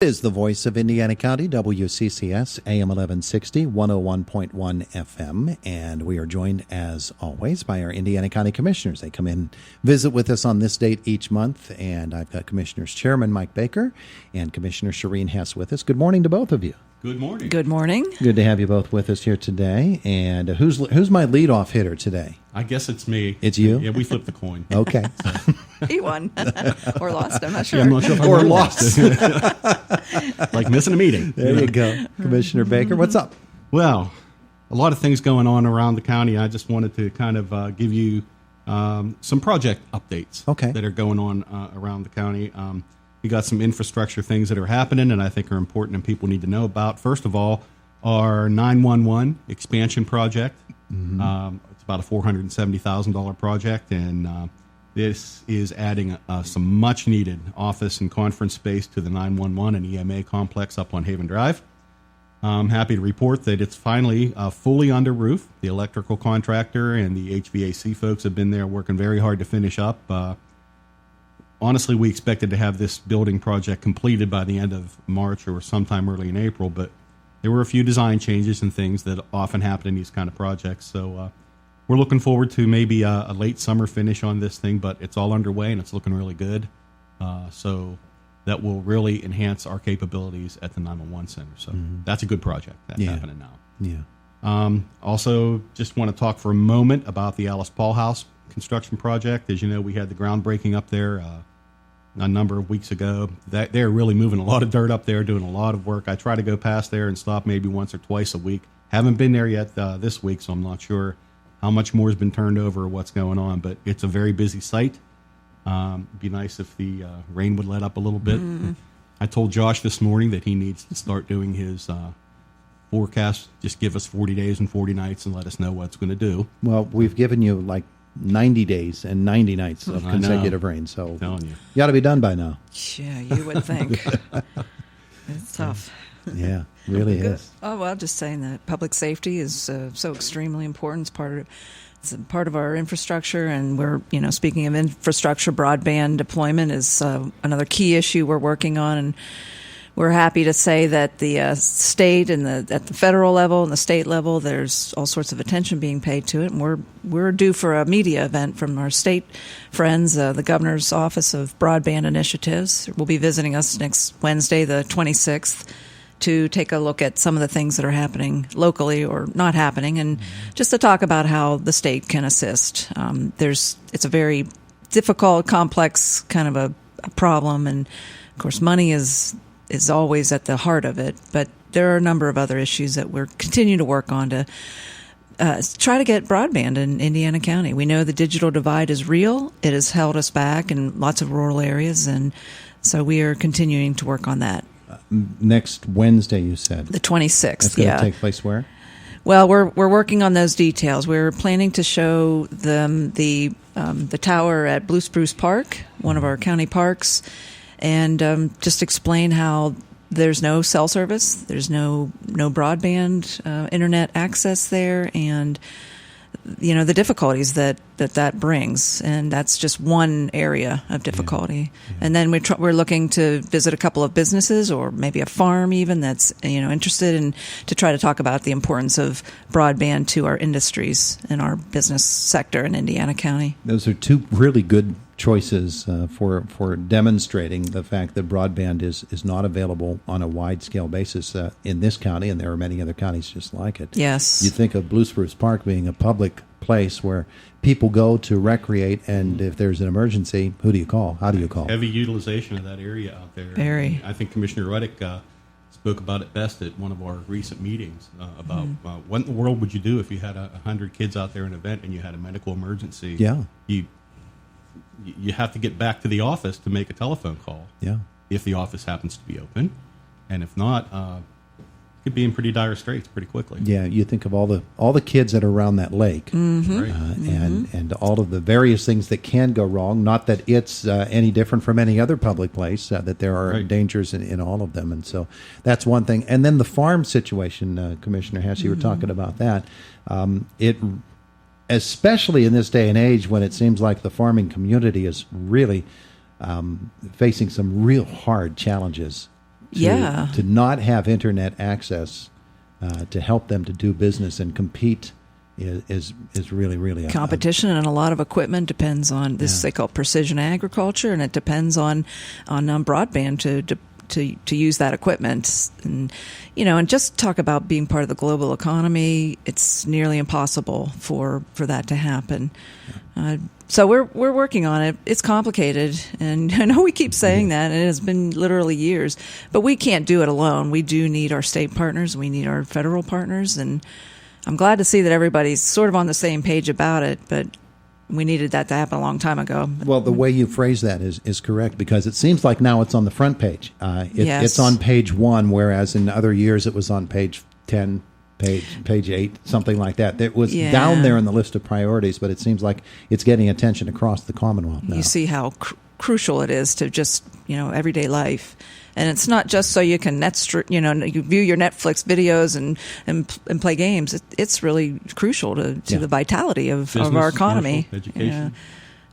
Is the voice of Indiana County, WCCS, AM 1160, 101.1 FM, and we are joined, as always, by our Indiana County Commissioners. They come in, visit with us on this date each month, and I've got Commissioners Chairman Mike Baker and Commissioner Shireen Hess with us. Good morning to both of you. Good morning. Good morning. Good to have you both with us here today. And who's my leadoff hitter today? I guess it's me. It's you? Yeah, we flipped the coin. Okay. He won. Or lost, I'm not sure. Yeah, I'm not sure if I Or won lost. Like missing a meeting. There you go. Commissioner Baker, what's up? Well, a lot of things going on around the county. I just wanted to kind of give you some project updates that are going on around the county. We got some infrastructure things that are happening and I think are important and people need to know about. First of all, our 911 expansion project. It's about a $470,000 project, and this is adding some much-needed office and conference space to the 911 and EMA complex up on Haven Drive. I'm happy to report that it's finally fully under roof. The electrical contractor and the HVAC folks have been there working very hard to finish up. Honestly, we expected to have this building project completed by the end of March or sometime early in April, but there were a few design changes and things that often happen in these kind of projects. So we're looking forward to maybe a late summer finish on this thing, but it's all underway and it's looking really good. So that will really enhance our capabilities at the 911 center. So that's a good project that's happening now. Yeah. Also, just want to talk for a moment about the Alice Paul House construction project. As you know, we had the groundbreaking up there a number of weeks ago. They're really moving a lot of dirt up there, doing a lot of work. I try to go past there and stop maybe once or twice a week. Haven't been there yet this week, so I'm not sure how much more has been turned over or what's going on, but it's a very busy site. It'd be nice if the rain would let up a little bit. I told Josh this morning that he needs to start doing his forecast. Just give us 40 days and 40 nights and let us know what's going to do. Well, we've given you like 90 days and 90 nights of consecutive rain, so you ought to be done by now. Yeah, you would think. It's tough. Yeah, really is. Oh, well, just saying that public safety is so extremely important. It's part of our infrastructure, and we're, speaking of infrastructure, broadband deployment is another key issue we're working on, and we're happy to say that the state and at the federal level and the state level, there's all sorts of attention being paid to it, and we're due for a media event from our state friends. The Governor's Office of Broadband Initiatives will be visiting us next Wednesday, the 26th, to take a look at some of the things that are happening locally or not happening, and just to talk about how the state can assist. It's a very difficult, complex kind of a problem, and of course money is always at the heart of it, but there are a number of other issues that we're continuing to work on to try to get broadband in Indiana County. We know the digital divide is real. It has held us back in lots of rural areas, and so we are continuing to work on that. Next Wednesday, you said? The 26th, That's going to take place where? Well, we're working on those details. We're planning to show them the tower at Blue Spruce Park, one of our county parks, and just explain how there's no cell service, there's no broadband internet access there, and the difficulties that brings, and that's just one area of difficulty. Yeah. And then we're looking to visit a couple of businesses or maybe a farm even that's interested in to try to talk about the importance of broadband to our industries and our business sector in Indiana County. Those are two really good choices for demonstrating the fact that broadband is not available on a wide-scale basis in this county, and there are many other counties just like it. Yes. You think of Blue Spruce Park being a public place where people go to recreate, and if there's an emergency, who do you call? How do you call? Heavy utilization of that area out there. Very. I think Commissioner Ruddick spoke about it best at one of our recent meetings about what in the world would you do if you had 100 kids out there in an event and you had a medical emergency? Yeah. You have to get back to the office to make a telephone call. Yeah. If the office happens to be open, and if not, it could be in pretty dire straits pretty quickly. Yeah, you think of all the kids that are around that lake, and all of the various things that can go wrong. Not that it's any different from any other public place. That there are dangers in all of them, and so that's one thing. And then the farm situation, Commissioner Hess, you were talking about that. Especially in this day and age when it seems like the farming community is really facing some real hard challenges to not have internet access to help them to do business and compete is really, really competition, and a lot of equipment depends on this. They call it precision agriculture, and it depends on broadband to use that equipment. And and just talk about being part of the global economy. It's nearly impossible for that to happen. So we're working on it. It's complicated, and I know we keep saying that, and it has been literally years. But we can't do it alone. We do need our state partners. We need our federal partners, and I'm glad to see that everybody's sort of on the same page about it, but we needed that to happen a long time ago. Well, the way you phrase that is correct, because it seems like now it's on the front page. Yes. It's on page 1, whereas in other years it was on page 10, page 8, something like that. It was down there in the list of priorities, but it seems like it's getting attention across the Commonwealth now. You see how crucial it is to just, everyday life. And it's not just so you can you view your Netflix videos and play games. It's really crucial to the vitality of our economy. Education.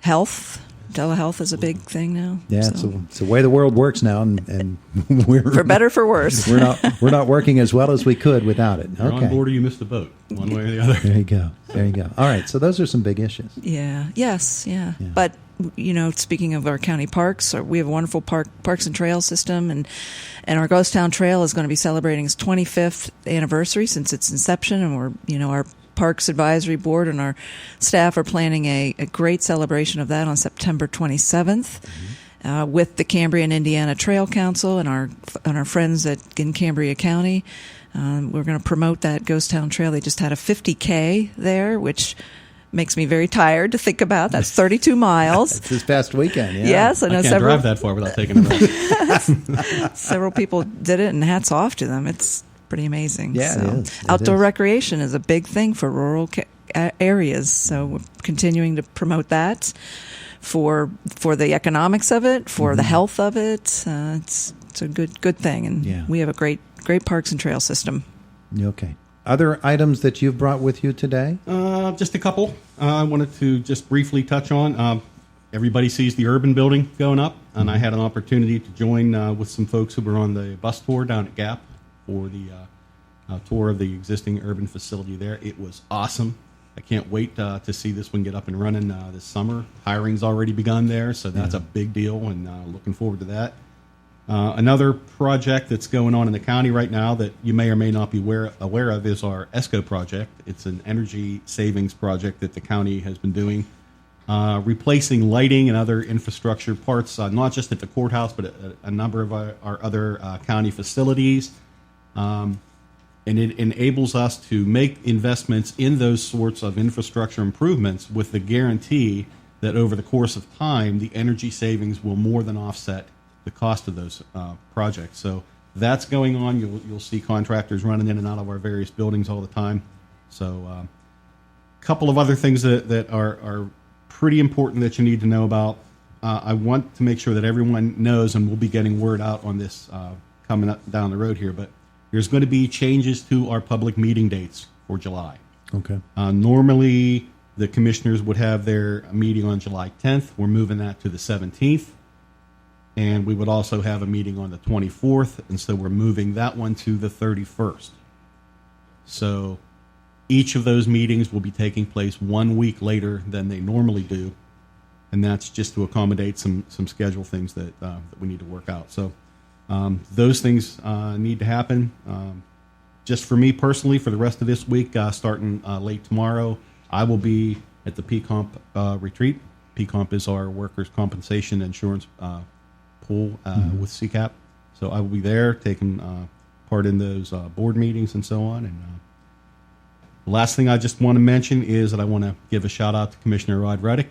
Health. Telehealth is a big thing now. Yeah, so. It's the way the world works now, and we're for better, for worse. we're not working as well as we could without it. You're on board or you missed the boat, one way or the other. There you go. All right, so those are some big issues. Yeah. Yes. Yeah. But speaking of our county parks, we have a wonderful parks and trail system, and our Ghost Town Trail is going to be celebrating its 25th anniversary since its inception, and we're our Parks Advisory Board and our staff are planning a great celebration of that on September 27th with the Cambria and Indiana Trail Council and our friends in Cambria County. We're going to promote that Ghost Town Trail. They just had a 50K there, which makes me very tired to think about. That's 32 miles. It's this past weekend, yeah. Yes, I know. I can't drive that far without taking a ride. Several people did it, and hats off to them. It's pretty amazing. Yeah, so, it is. Outdoor recreation is a big thing for rural areas, so we're continuing to promote that for the economics of it, for the health of it. It's a good thing, and we have a great parks and trail system. Okay. Other items that you've brought with you today? Just a couple. I wanted to just briefly touch on. Everybody sees the urban building going up, and I had an opportunity to join with some folks who were on the bus tour down at Gap for the tour of the existing urban facility there. It was awesome. I can't wait to see this one get up and running this summer. Hiring's already begun there, so that's a big deal, and looking forward to that. Another project that's going on in the county right now that you may or may not be aware of is our ESCO project. It's an energy savings project that the county has been doing, replacing lighting and other infrastructure parts, not just at the courthouse, but at a number of our other county facilities. And it enables us to make investments in those sorts of infrastructure improvements with the guarantee that over the course of time, the energy savings will more than offset the cost of those projects. So that's going on. You'll see contractors running in and out of our various buildings all the time. So a couple of other things that are pretty important that you need to know about. I want to make sure that everyone knows, and we'll be getting word out on this coming up down the road here, but there's going to be changes to our public meeting dates for July. Okay. Normally, the commissioners would have their meeting on July 10th. We're moving that to the 17th. And we would also have a meeting on the 24th, and so we're moving that one to the 31st. So each of those meetings will be taking place 1 week later than they normally do, and that's just to accommodate some schedule things that we need to work out. So those things need to happen. Just for me personally, for the rest of this week, starting late tomorrow, I will be at the PCOMP retreat. PCOMP is our workers' compensation insurance pool with CCAP. So I will be there taking part in those board meetings and so on. And the last thing I just want to mention is that I want to give a shout out to Commissioner Rod Reddick.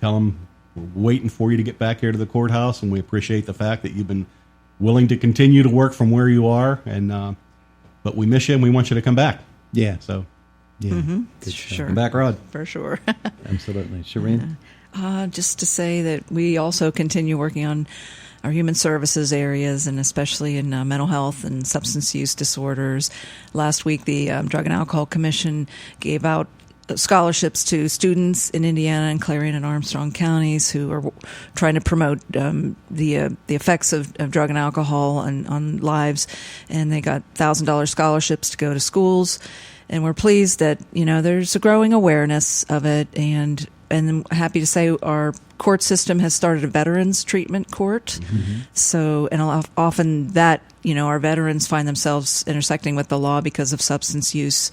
Tell him we're waiting for you to get back here to the courthouse, and we appreciate the fact that you've been willing to continue to work from where you are. And but we miss you, and we want you to come back. Yeah. So yeah, sure. Come back, Rod. For sure. Absolutely. Shireen? Just to say that we also continue working on our human services areas, and especially in mental health and substance use disorders. Last week, the Drug and Alcohol Commission gave out scholarships to students in Indiana and Clarion and Armstrong counties who are trying to promote the effects of drug and alcohol on lives, and they got $1,000 scholarships to go to schools. And we're pleased that there's a growing awareness of it, and I'm happy to say our court system has started a veterans treatment court. Mm-hmm. So, and often that our veterans find themselves intersecting with the law because of substance use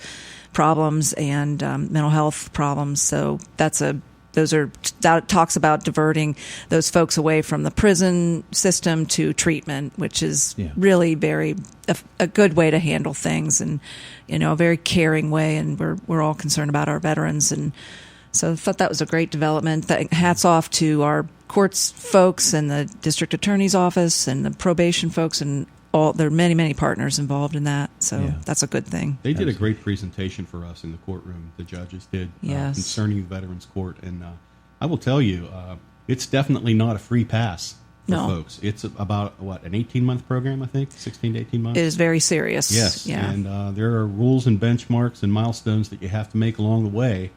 problems and mental health problems. So that talks about diverting those folks away from the prison system to treatment, which is really a good way to handle things, and a very caring way. And we're all concerned about our veterans, and so I thought that was a great development. Hats off to our courts folks and the district attorney's office and the probation folks, and there are many, many partners involved in that, so that's a good thing. They did a great presentation for us in the courtroom, the judges did, concerning the Veterans Court. And I will tell you, it's definitely not a free pass for folks. It's about, an 18-month program, I think, 16 to 18 months? It is very serious. Yes, and there are rules and benchmarks and milestones that you have to make along the way,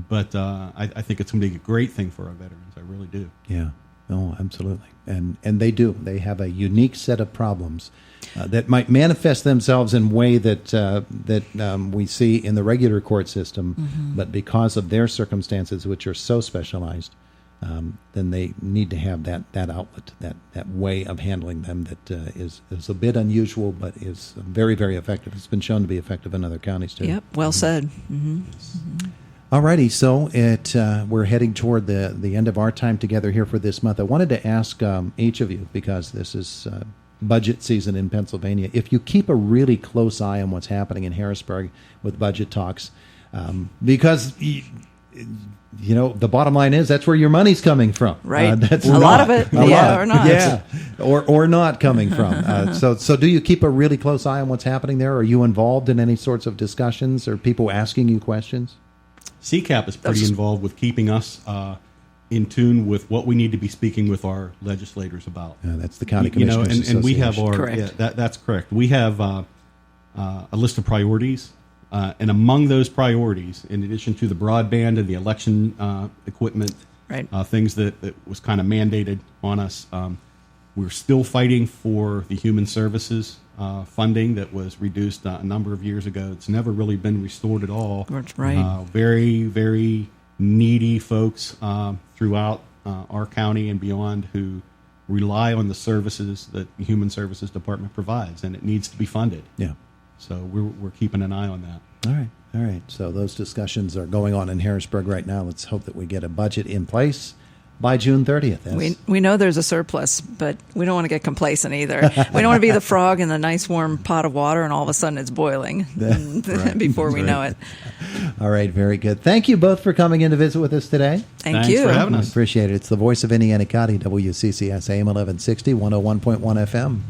but I think it's going to be a great thing for our veterans. I really do. Yeah. Oh, absolutely. And they do. They have a unique set of problems that might manifest themselves in a way that we see in the regular court system, but because of their circumstances, which are so specialized, then they need to have that outlet, that way of handling them that is a bit unusual, but is very, very effective. It's been shown to be effective in other counties, too. Yep, well said. Mm-hmm. Mm-hmm. All righty, so we're heading toward the end of our time together here for this month. I wanted to ask each of you, because this is budget season in Pennsylvania, if you keep a really close eye on what's happening in Harrisburg with budget talks, because the bottom line is that's where your money's coming from. Right, that's a lot of it, or not. Yeah, or not coming from. So do you keep a really close eye on what's happening there? Are you involved in any sorts of discussions, or people asking you questions? CCAP is pretty involved with keeping us in tune with what we need to be speaking with our legislators about. That's the County Commissioners and we have our correct. That's correct. We have a list of priorities, and among those priorities, in addition to the broadband and the election equipment, things that was kind of mandated on us, we're still fighting for the human services funding that was reduced a number of years ago. It's never really been restored at all. That's right. Very, very needy folks throughout our county and beyond who rely on the services that the Human Services Department provides, and it needs to be funded. Yeah. So we're keeping an eye on that. All right. So those discussions are going on in Harrisburg right now. Let's hope that we get a budget in place by June 30th. We know there's a surplus, but we don't want to get complacent either. We don't want to be the frog in the nice warm pot of water and all of a sudden it's boiling before we know it. All right, very good. Thank you both for coming in to visit with us today. Thanks you for having us. I appreciate it. It's the voice of Indiana County, WCCS AM 1160, 101.1 FM.